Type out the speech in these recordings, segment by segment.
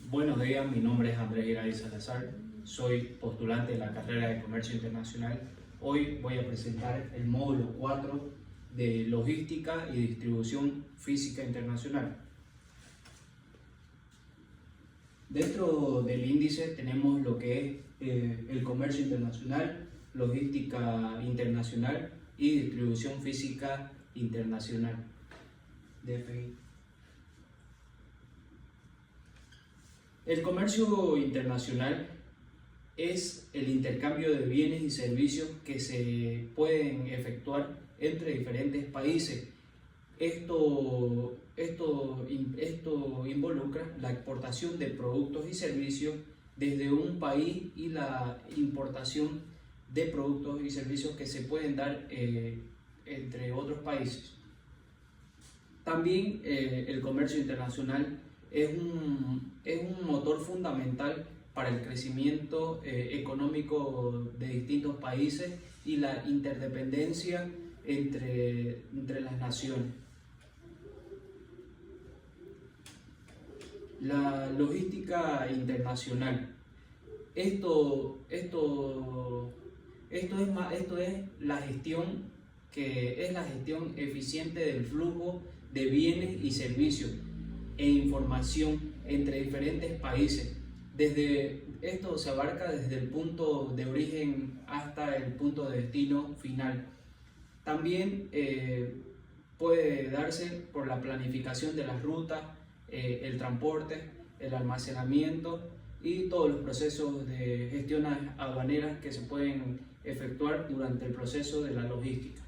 Buenos días, mi nombre es Andrés Iray Salazar, soy postulante de la carrera de Comercio Internacional. Hoy voy a presentar el módulo 4 de Logística y Distribución Física Internacional. Dentro del índice tenemos lo que es el comercio internacional, logística internacional y distribución física internacional, DFI. El comercio internacional es el intercambio de bienes y servicios que se pueden efectuar entre diferentes países. Esto involucra la exportación de productos y servicios desde un país y la importación de productos y servicios que se pueden dar entre otros países. También el comercio internacional es un motor fundamental para el crecimiento económico de distintos países y la interdependencia entre las naciones. La logística internacional. Esto es la gestión eficiente del flujo de bienes y servicios e información entre diferentes países. Esto se abarca desde el punto de origen hasta el punto de destino final. También puede darse por la planificación de las rutas, el transporte, el almacenamiento y todos los procesos de gestión aduanera que se pueden efectuar durante el proceso de la logística.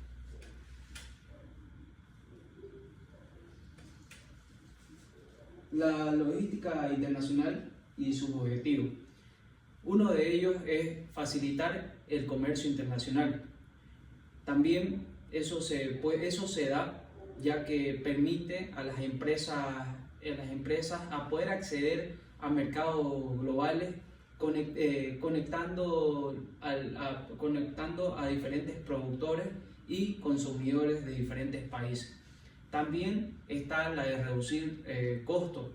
La logística internacional y sus objetivos. Uno de ellos es facilitar el comercio internacional. También eso se da ya que permite a las empresas a poder acceder a mercados globales conectando a diferentes productores y consumidores de diferentes países. También está la de reducir costos,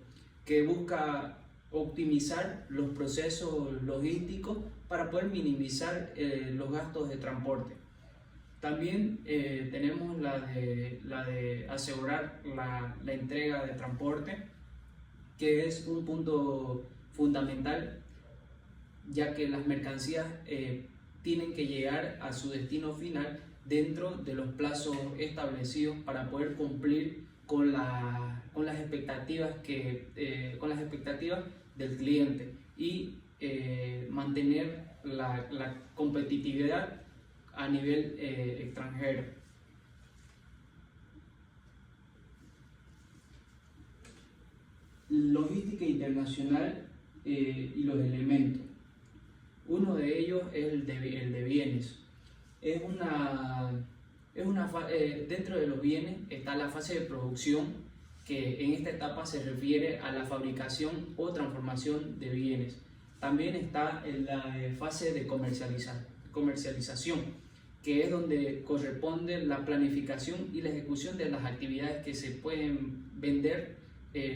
que busca optimizar los procesos logísticos para poder minimizar los gastos de transporte. También tenemos la de asegurar la entrega de transporte, que es un punto fundamental, ya que las mercancías tienen que llegar a su destino final dentro de los plazos establecidos para poder cumplir con las expectativas del cliente y mantener la competitividad a nivel extranjero. Logística internacional y los elementos. Uno de ellos es el de bienes. Dentro de los bienes está la fase de producción, que en esta etapa se refiere a la fabricación o transformación de bienes. También está en la fase de comercialización, que es donde corresponde la planificación y la ejecución de las actividades que se pueden vender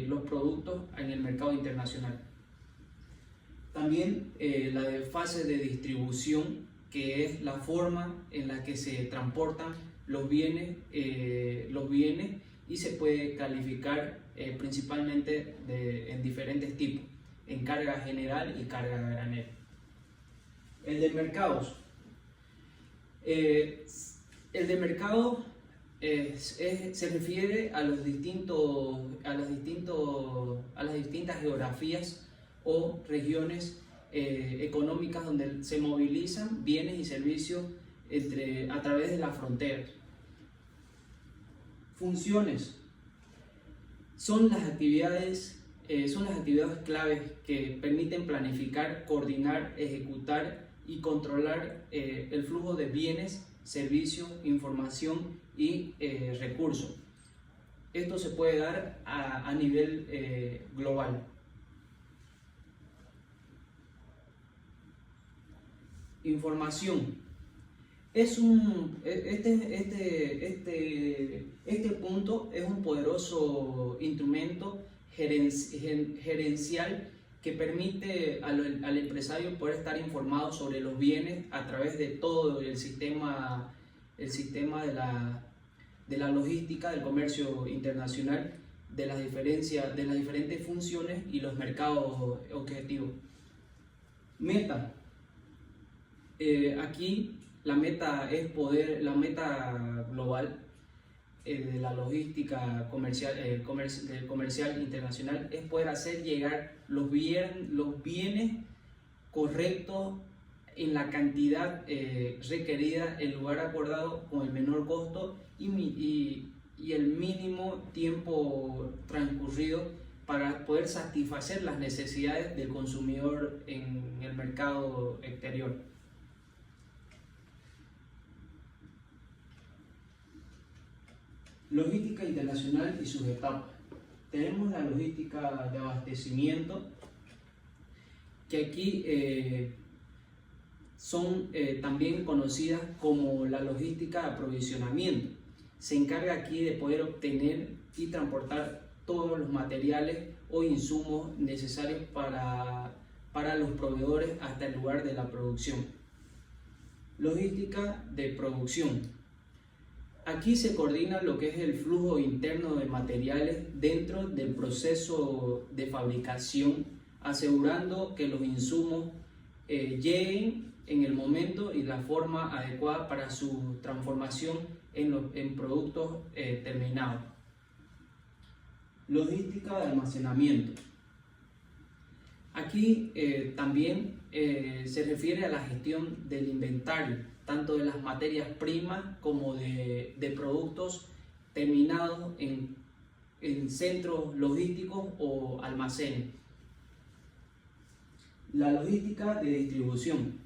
los productos en el mercado internacional. También la de fase de distribución, que es la forma en la que se transportan los bienes y se puede calificar principalmente en diferentes tipos, en carga general y carga granel. El de mercados. El de mercado se refiere a las distintas geografías o regiones económicas donde se movilizan bienes y servicios a través de las fronteras. Funciones son las actividades claves que permiten planificar, coordinar, ejecutar y controlar el flujo de bienes, servicios, información y recursos. Esto se puede dar a nivel global. Información. Este punto es un poderoso instrumento gerencial que permite al empresario poder estar informado sobre los bienes a través de todo el sistema de la logística del comercio internacional, de las diferentes funciones y los mercados objetivos. Meta. Aquí la meta global de la logística comercial internacional es poder hacer llegar los bienes correctos en la cantidad requerida, el lugar acordado con el menor costo y el mínimo tiempo transcurrido para poder satisfacer las necesidades del consumidor en el mercado exterior. Logística internacional y sus etapas. Tenemos la logística de abastecimiento, que aquí son también conocidas como la logística de aprovisionamiento. Se encarga aquí de poder obtener y transportar todos los materiales o insumos necesarios para los proveedores hasta el lugar de la producción. Logística de producción. Aquí se coordina lo que es el flujo interno de materiales dentro del proceso de fabricación, asegurando que los insumos lleguen en el momento y la forma adecuada para su transformación en productos terminados. Logística de almacenamiento. Aquí también se refiere a la gestión del inventario, tanto de las materias primas como de productos terminados en centros logísticos o almacenes. La logística de distribución.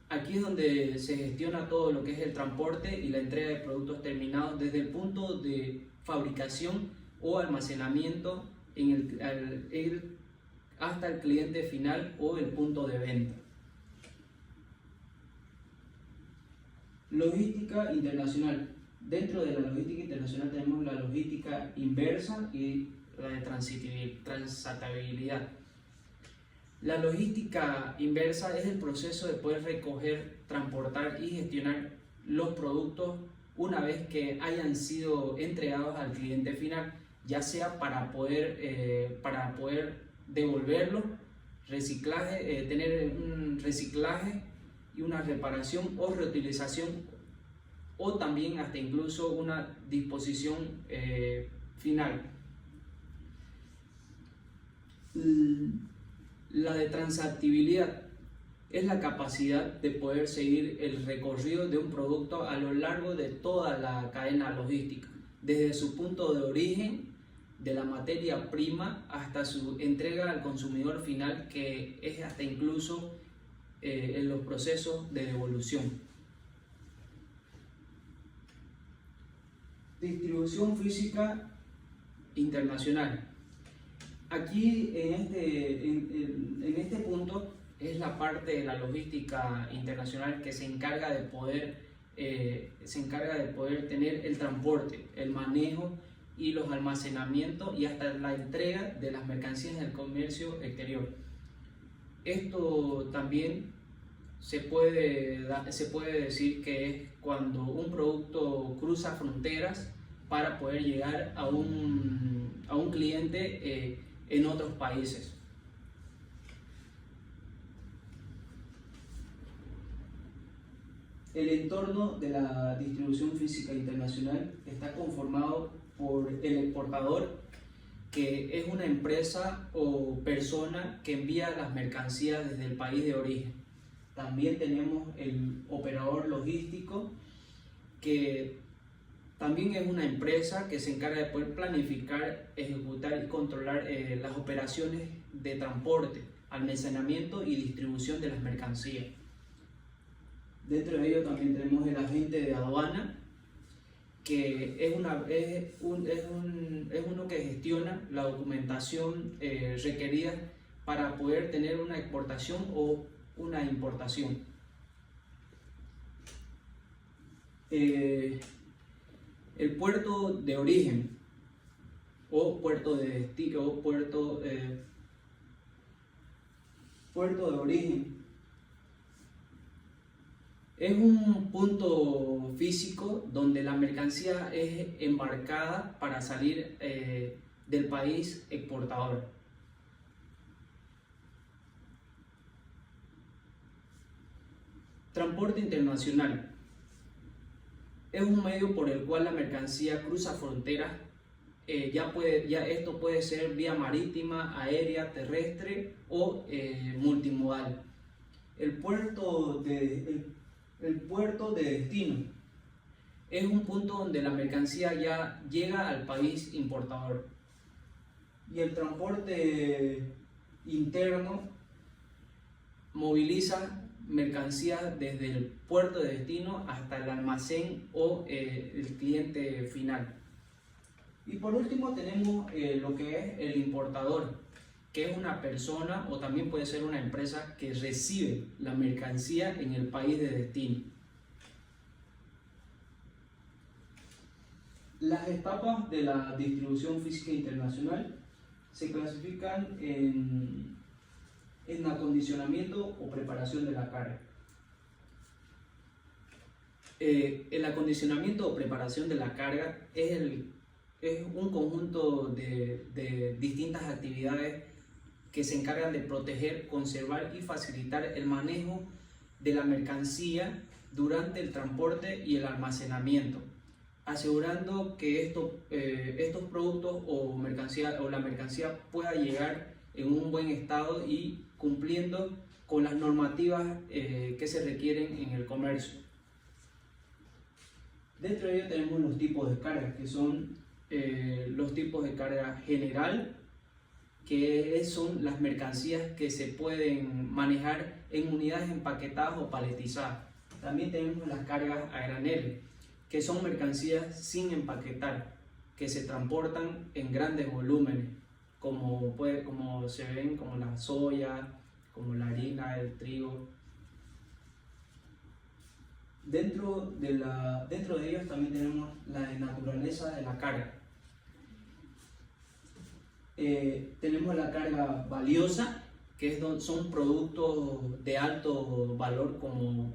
Aquí es donde se gestiona todo lo que es el transporte y la entrega de productos terminados desde el punto de fabricación o almacenamiento hasta el cliente final o el punto de venta. Logística internacional. Dentro de la logística internacional tenemos la logística inversa y la de transatabilidad. La logística inversa es el proceso de poder recoger, transportar y gestionar los productos una vez que hayan sido entregados al cliente final, ya sea para poder devolverlos, tener un reciclaje y una reparación o reutilización, o también hasta incluso una disposición final. La de transactibilidad es la capacidad de poder seguir el recorrido de un producto a lo largo de toda la cadena logística, desde su punto de origen de la materia prima hasta su entrega al consumidor final, que es hasta incluso en los procesos de devolución. Distribución física internacional. Aquí en este punto es la parte de la logística internacional que se encarga de poder tener el transporte, el manejo y los almacenamientos y hasta la entrega de las mercancías en el comercio exterior. Esto también se puede decir que es cuando un producto cruza fronteras para poder llegar a un cliente en otros países. El entorno de la distribución física internacional está conformado por el exportador, que es una empresa o persona que envía las mercancías desde el país de origen. También tenemos el operador logístico, que también es una empresa que se encarga de poder planificar, ejecutar y controlar las operaciones de transporte, almacenamiento y distribución de las mercancías. Dentro de ello también tenemos el agente de aduana, que es uno que gestiona la documentación requerida para poder tener una exportación o una importación. El puerto de origen o puerto de destino Puerto de origen. Es un punto físico donde la mercancía es embarcada para salir del país exportador. Transporte internacional. Es un medio por el cual la mercancía cruza fronteras. Ya esto puede ser vía marítima, aérea, terrestre o multimodal. El puerto de destino es un punto donde la mercancía ya llega al país importador. Y el transporte interno moviliza mercancías desde el puerto de destino hasta el almacén o el cliente final. Y por último tenemos lo que es el importador, que es una persona o también puede ser una empresa que recibe la mercancía en el país de destino. Las etapas de la distribución física internacional se clasifican en acondicionamiento o preparación de la carga. El acondicionamiento o preparación de la carga es un conjunto de distintas actividades que se encargan de proteger, conservar y facilitar el manejo de la mercancía durante el transporte y el almacenamiento, asegurando que estos productos o la mercancía pueda llegar en un buen estado y cumpliendo con las normativas que se requieren en el comercio. Dentro de ello tenemos los tipos de cargas, que son los tipos de carga general, que son las mercancías que se pueden manejar en unidades empaquetadas o paletizadas. También tenemos las cargas a granel, que son mercancías sin empaquetar, que se transportan en grandes volúmenes, como se ven, como la soya, como la harina, el trigo. Dentro de ellos también tenemos la naturaleza de la carga. Tenemos la carga valiosa, que son productos de alto valor como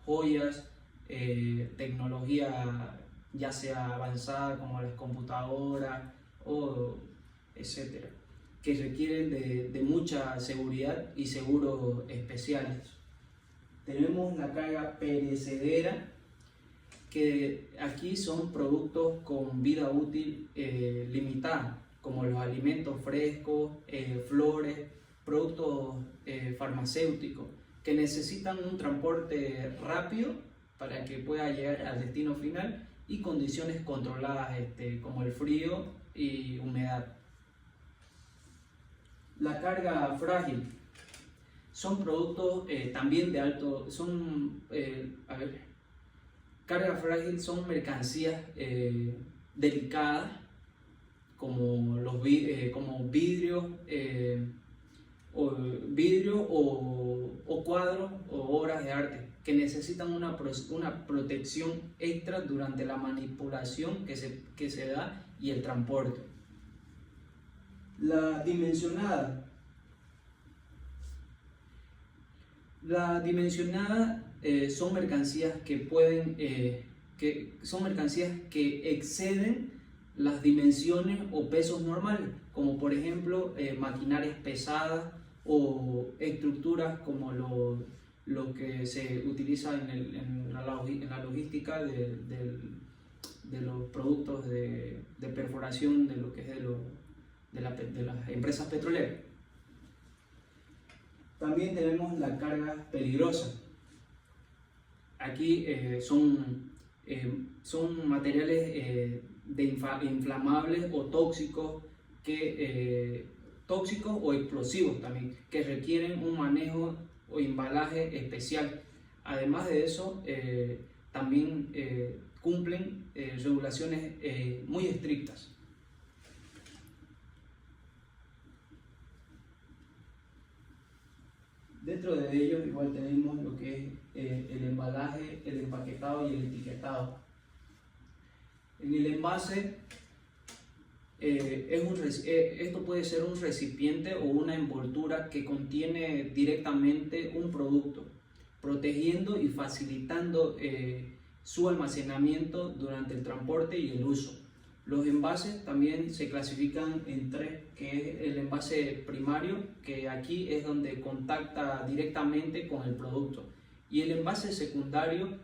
joyas, tecnología ya sea avanzada como las computadoras o etcétera, que requieren de mucha seguridad y seguros especiales. Tenemos la carga perecedera, que aquí son productos con vida útil limitada, como los alimentos frescos, flores, productos farmacéuticos, que necesitan un transporte rápido para que pueda llegar al destino final y condiciones controladas como el frío y humedad. La carga frágil son productos también de alto, carga frágil son mercancías delicadas como vidrio o cuadros o obras de arte, que necesitan una protección extra durante la manipulación que se da y el transporte. La dimensionada son mercancías que exceden las dimensiones o pesos normales, como por ejemplo maquinarias pesadas o estructuras como lo que se utiliza en la logística de los productos de perforación de lo que es de las empresas petroleras. También tenemos la carga peligrosa. Aquí son materiales inflamables o tóxicos o explosivos también, que requieren un manejo o embalaje especial. Además de eso, también cumplen regulaciones muy estrictas. Dentro de ellos igual tenemos lo que es el embalaje, el empaquetado y el etiquetado. En el envase esto puede ser un recipiente o una envoltura que contiene directamente un producto, protegiendo y facilitando su almacenamiento durante el transporte y el uso. Los envases también se clasifican en tres, que es el envase primario, que aquí es donde contacta directamente con el producto, y el envase secundario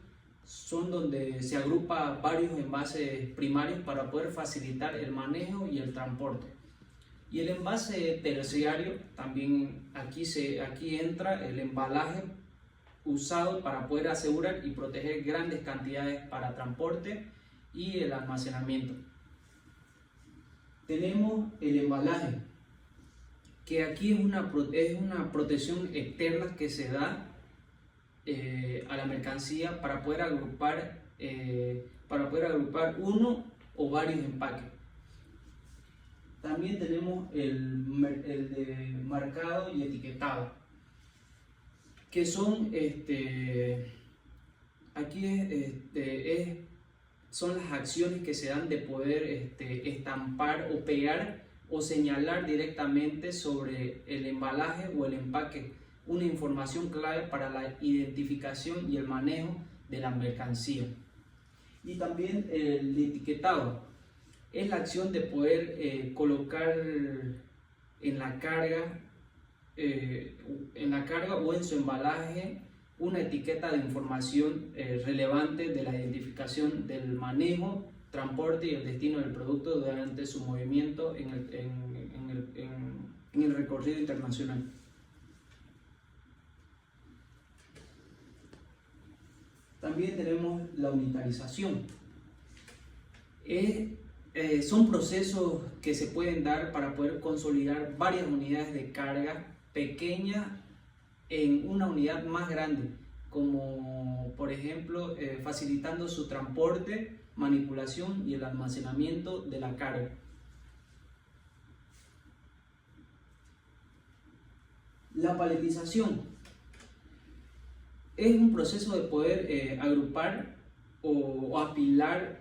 son donde se agrupa varios envases primarios para poder facilitar el manejo y el transporte. Y el envase terciario, también aquí entra el embalaje usado para poder asegurar y proteger grandes cantidades para transporte y el almacenamiento. Tenemos el embalaje, que aquí es una protección externa que se da a la mercancía para poder agrupar uno o varios empaques. También tenemos el de marcado y etiquetado, que son son las acciones que se dan de poder estampar o pegar o señalar directamente sobre el embalaje o el empaque una información clave para la identificación y el manejo de la mercancía. Y también el etiquetado es la acción de poder colocar en la carga o en su embalaje una etiqueta de información relevante de la identificación del manejo, transporte y el destino del producto durante su movimiento en el recorrido internacional. También tenemos la unitarización. Son procesos que se pueden dar para poder consolidar varias unidades de carga pequeñas en una unidad más grande, como por ejemplo facilitando su transporte, manipulación y el almacenamiento de la carga. La paletización es un proceso de poder agrupar o apilar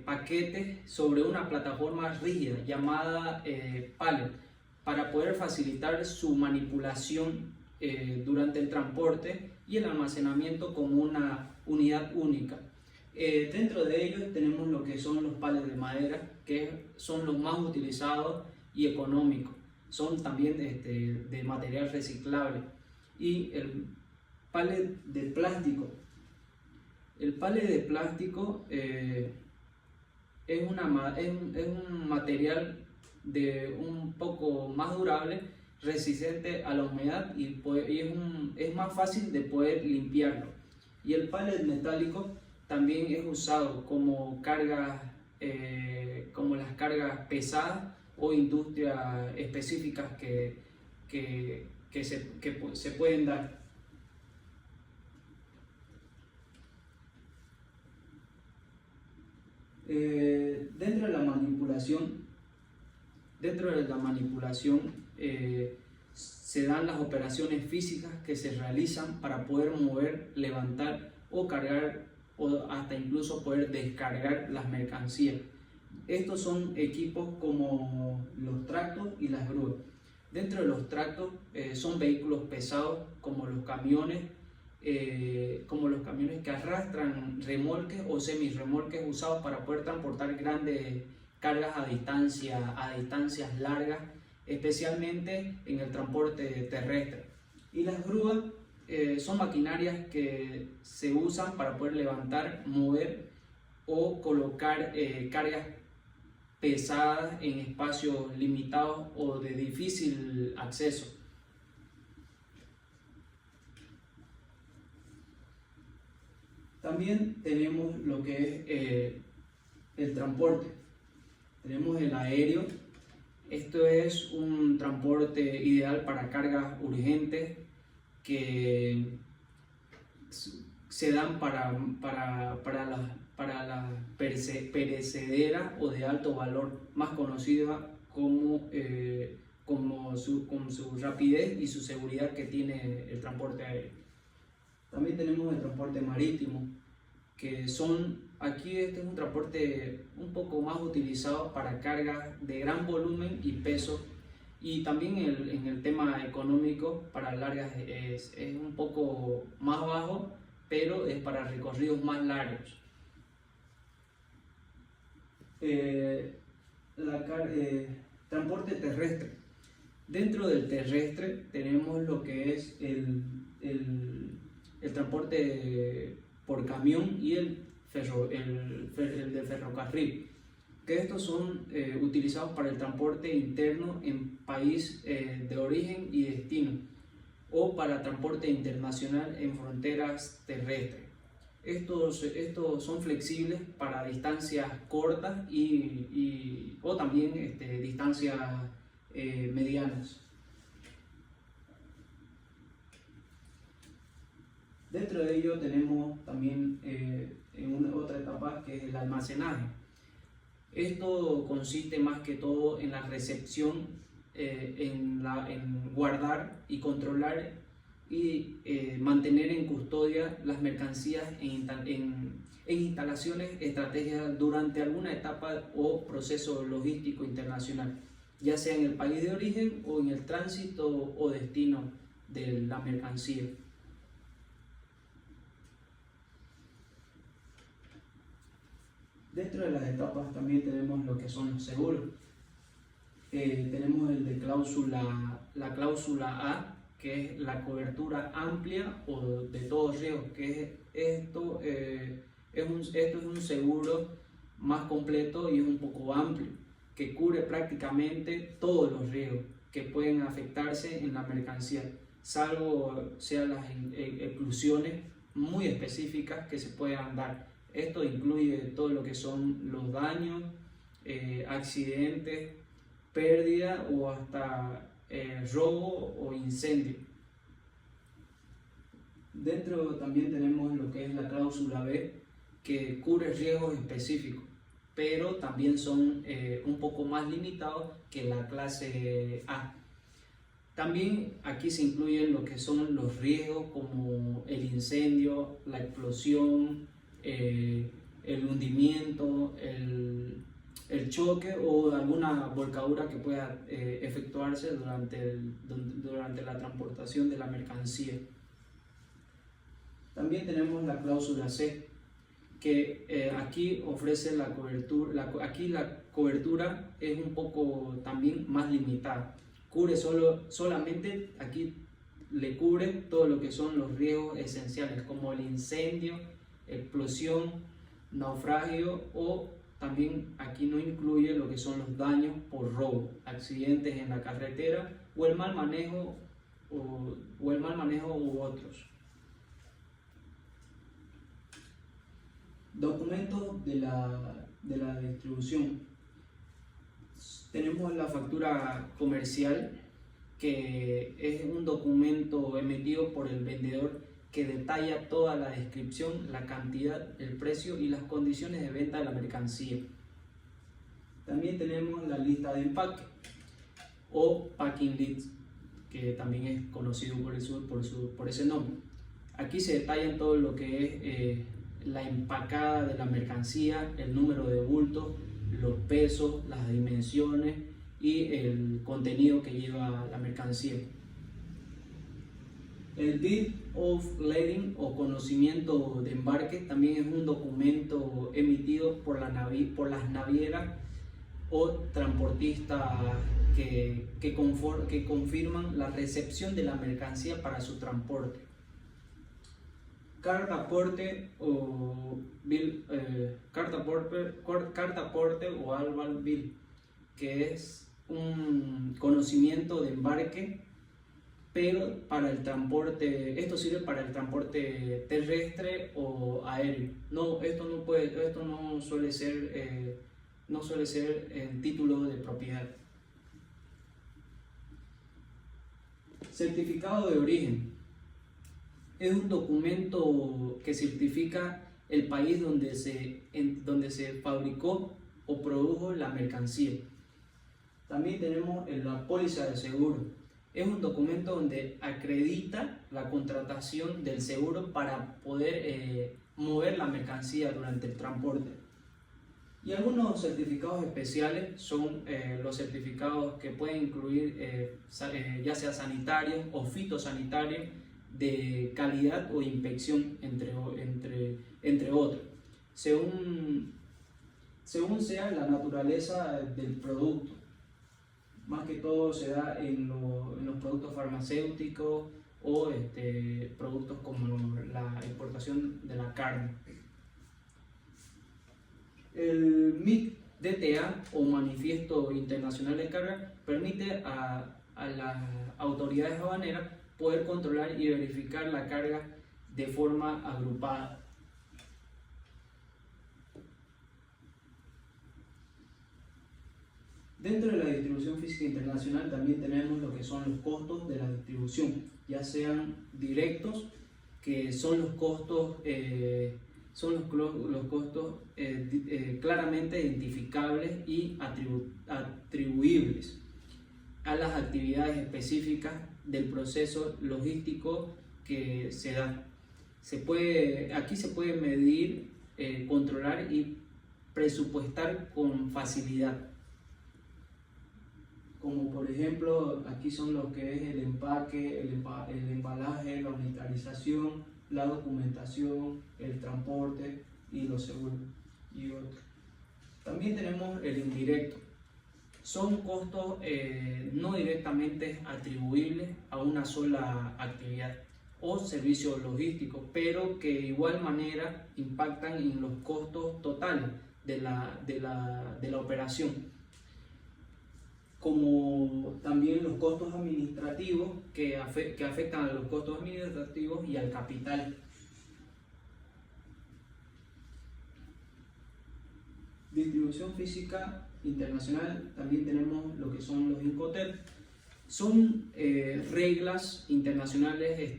paquetes sobre una plataforma rígida llamada pallet para poder facilitar su manipulación durante el transporte y el almacenamiento como una unidad única. Dentro de ellos tenemos lo que son los pallets de madera, que son los más utilizados y económicos. Son también de material reciclable. Y el pallet de plástico. El pallet de plástico es un material un poco más durable, resistente a la humedad y es más fácil de poder limpiarlo. Y el pallet metálico también es usado como cargas, como las cargas pesadas o industrias específicas que se pueden dar. Dentro de la manipulación se dan las operaciones físicas que se realizan para poder mover, levantar o cargar o hasta incluso poder descargar las mercancías. Estos son equipos como los tractos y las grúas. Dentro de los tractos son vehículos pesados como los camiones que arrastran remolques o semirremolques usados para poder transportar grandes cargas a distancias largas, especialmente en el transporte terrestre. Y las grúas son maquinarias que se usan para poder levantar, mover o colocar cargas pesadas en espacios limitados o de difícil acceso. También tenemos lo que es el transporte. Tenemos el aéreo. Esto es un transporte ideal para cargas urgentes que se dan para las perecederas o de alto valor, más conocida con su rapidez y su seguridad que tiene el transporte aéreo. También tenemos el transporte marítimo, que son, aquí este es un transporte un poco más utilizado para cargas de gran volumen y peso, y también en el tema económico para largas es un poco más bajo, pero es para recorridos más largos. Transporte terrestre. Dentro del terrestre tenemos lo que es el transporte por camión y el de ferrocarril, que estos son utilizados para el transporte interno en país de origen y destino, o para transporte internacional en fronteras terrestres. Estos son flexibles para distancias cortas o también distancias medianas. Dentro de ello tenemos también en otra etapa que es el almacenaje. Esto consiste más que todo en la recepción, en guardar y controlar y mantener en custodia las mercancías en instalaciones estratégicas durante alguna etapa o proceso logístico internacional, ya sea en el país de origen o en el tránsito o destino de la mercancía. Dentro de las etapas también tenemos lo que son los seguros. Tenemos el de la cláusula A, que es la cobertura amplia o de todos riesgos, que esto es un seguro más completo y es un poco amplio, que cubre prácticamente todos los riesgos que pueden afectarse en la mercancía, salvo sean las exclusiones muy específicas que se puedan dar. Esto incluye todo lo que son los daños, accidentes, pérdida o hasta robo o incendio. Dentro también tenemos lo que es la cláusula B, que cubre riesgos específicos, pero también son un poco más limitados que la clase A. También aquí se incluyen lo que son los riesgos como el incendio, la explosión, el hundimiento, el choque o alguna volcadura que pueda efectuarse durante la transportación de la mercancía. También tenemos la cláusula C, que aquí ofrece la cobertura. Aquí la cobertura es un poco también más limitada. Cubre solamente, aquí le cubre todo lo que son los riesgos esenciales, como el incendio, explosión, naufragio, o también aquí no incluye lo que son los daños por robo, accidentes en la carretera o el mal manejo u otros. Documentos de la distribución. Tenemos la factura comercial, que es un documento emitido por el vendedor que detalla toda la descripción, la cantidad, el precio y las condiciones de venta de la mercancía. También tenemos la lista de empaque o packing list, que también es conocido por ese nombre. Aquí se detallan todo lo que es la empacada de la mercancía, el número de bultos, los pesos, las dimensiones y el contenido que lleva la mercancía. El Bill of Lading o conocimiento de embarque también es un documento emitido por las navieras o transportistas que confirman la recepción de la mercancía para su transporte. Carta aporte o bill, carta aporte o Albal Bill, que es un conocimiento de embarque, pero para el transporte, esto sirve para el transporte terrestre o aéreo. Esto no suele ser el título de propiedad. Certificado de origen. Es un documento que certifica el país donde se fabricó o produjo la mercancía. También tenemos la póliza de seguro. Es un documento donde acredita la contratación del seguro para poder mover la mercancía durante el transporte. Y algunos certificados especiales son los certificados que pueden incluir ya sea sanitarios o fitosanitarios, de calidad o inspección, entre otros, según sea la naturaleza del producto. Más que todo se da en los productos farmacéuticos o productos como la exportación de la carne. El MIC DTA o Manifiesto Internacional de Carga permite a las autoridades aduaneras poder controlar y verificar la carga de forma agrupada. Dentro de la distribución física internacional también tenemos lo que son los costos de la distribución, ya sean directos, que son los costos, claramente identificables y atribuibles a las actividades específicas del proceso logístico que se da. Aquí se puede medir, controlar y presupuestar con facilidad. Como por ejemplo, aquí son lo que es el empaque, el embalaje, la unitarización, la documentación, el transporte y los seguros y otros. También tenemos el indirecto. Son costos no directamente atribuibles a una sola actividad o servicio logístico, pero que de igual manera impactan en los costos totales de la operación, como también los costos administrativos que afectan a los costos administrativos y al capital. Distribución física internacional, también tenemos lo que son los Incoterm. Son reglas internacionales,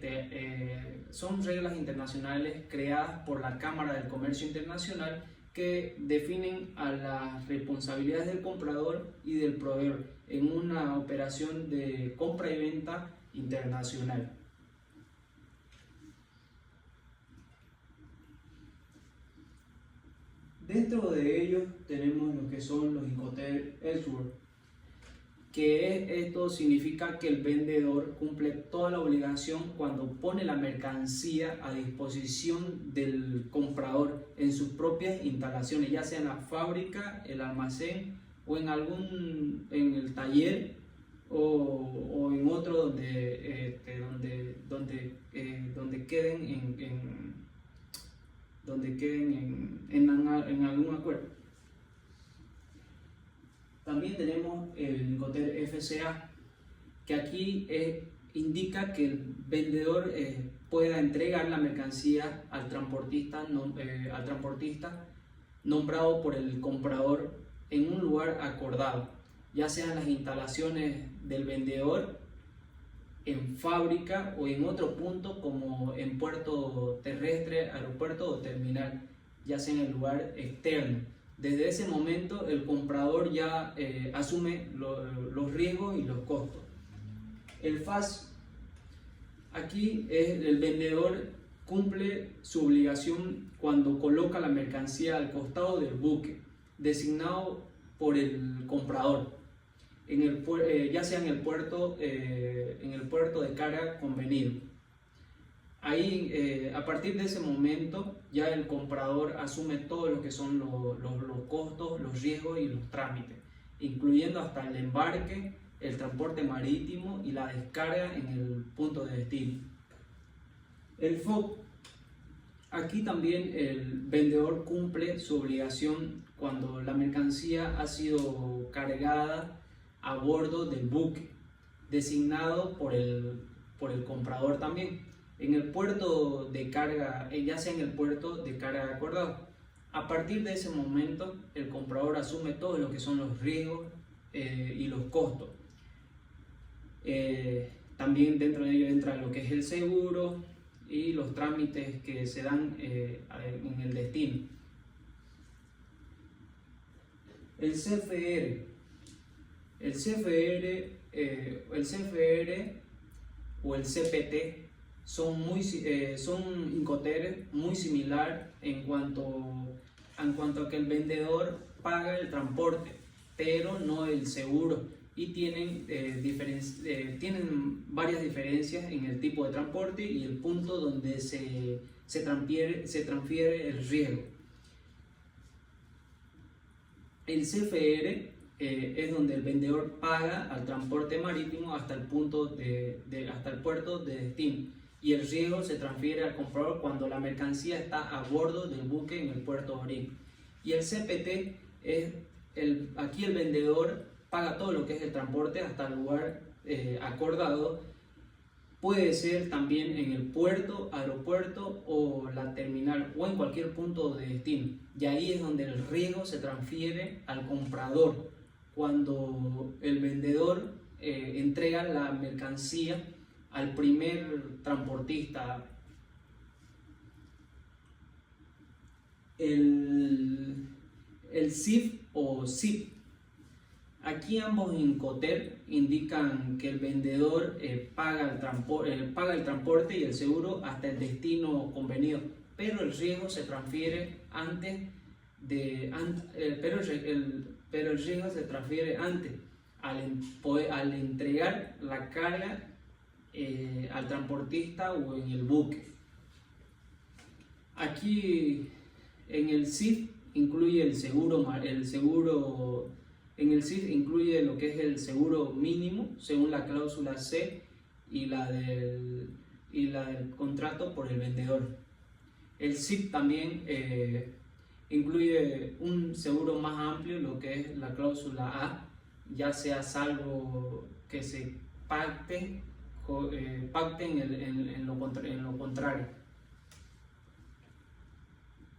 creadas por la Cámara del Comercio Internacional, que definen a las responsabilidades del comprador y del proveedor en una operación de compra y venta internacional. Dentro de ellos tenemos lo que son los Incoterm Earthworks, que esto significa que el vendedor cumple toda la obligación cuando pone la mercancía a disposición del comprador en sus propias instalaciones, ya sea en la fábrica, el almacén o en el taller o en otro donde queden en algún acuerdo. También tenemos el Incoterm FCA, que aquí indica que el vendedor pueda entregar la mercancía al transportista nombrado por el comprador en un lugar acordado, ya sean las instalaciones del vendedor, en fábrica o en otro punto como en puerto terrestre, aeropuerto o terminal, ya sea en el lugar externo. Desde ese momento el comprador ya asume los riesgos y los costos. El FAS, aquí el vendedor cumple su obligación cuando coloca la mercancía al costado del buque designado por el comprador, ya sea en el puerto de carga convenido. Ahí, a partir de ese momento, ya el comprador asume todo lo que son los costos, los riesgos y los trámites, incluyendo hasta el embarque, el transporte marítimo y la descarga en el punto de destino. El FOB, aquí también el vendedor cumple su obligación cuando la mercancía ha sido cargada a bordo del buque, designado por el comprador también, en el puerto de carga, ya sea en el puerto de carga acordado. A partir de ese momento, el comprador asume todo lo que son los riesgos y los costos. También dentro de ello entra lo que es el seguro y los trámites que se dan en el destino. El CFR. El CFR o el CPT son Incoterms muy similar en cuanto a que el vendedor paga el transporte, pero no el seguro, y tienen varias diferencias en el tipo de transporte y el punto donde se transfiere el riesgo. El CFR es donde el vendedor paga al transporte marítimo hasta el puerto de destino, y el riesgo se transfiere al comprador cuando la mercancía está a bordo del buque en el puerto de origen. Y el CPT aquí el vendedor paga todo lo que es el transporte hasta el lugar acordado. Puede ser también en el puerto, aeropuerto o la terminal, o en cualquier punto de destino. Y ahí es donde el riesgo se transfiere al comprador, cuando el vendedor entrega la mercancía al primer transportista. El CIF o SIP. Aquí ambos Incoterms indican que el vendedor paga el transporte y el seguro hasta el destino convenido, pero el riesgo se transfiere al entregar la carga al transportista o en el buque. Aquí en el CIF incluye en el CIF incluye lo que es el seguro mínimo según la cláusula C y la del contrato por el vendedor. El SIP también incluye un seguro más amplio, lo que es la cláusula A, ya sea salvo que se pacten en lo contrario.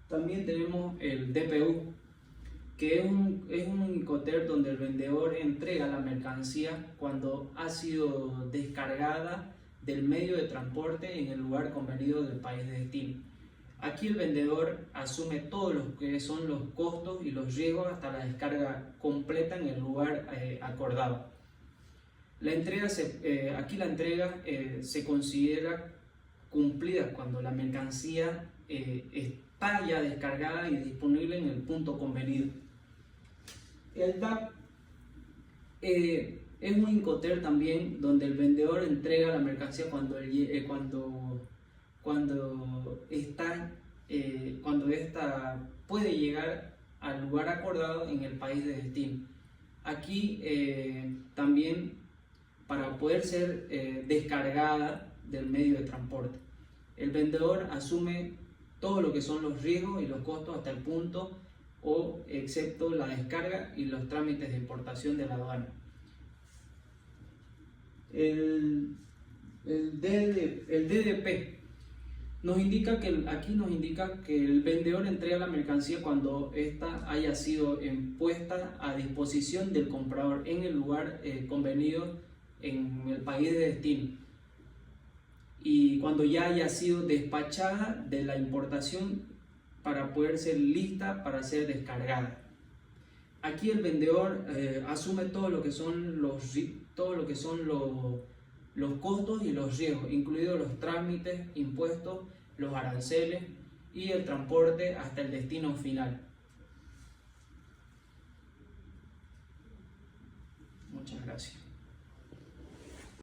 También tenemos el DPU, que es un Incoterm donde el vendedor entrega la mercancía cuando ha sido descargada del medio de transporte en el lugar convenido del país de destino. Aquí el vendedor asume todo lo que son los costos y los riesgos hasta la descarga completa en el lugar acordado. Aquí la entrega se considera cumplida cuando la mercancía está ya descargada y disponible en el punto convenido. El DAP es un Incoterm también donde el vendedor entrega la mercancía cuando esta puede llegar al lugar acordado en el país de destino. Aquí también para poder ser descargada del medio de transporte, el vendedor asume todo lo que son los riesgos y los costos hasta el punto o excepto la descarga y los trámites de importación de la aduana. El DDP aquí nos indica que el vendedor entrega la mercancía cuando ésta haya sido puesta a disposición del comprador en el lugar convenido en el país de destino, y cuando ya haya sido despachada de la importación para poder ser lista para ser descargada. Aquí el vendedor asume todo lo que son los costos y los riesgos, incluidos los trámites, impuestos, los aranceles y el transporte hasta el destino final. Muchas gracias.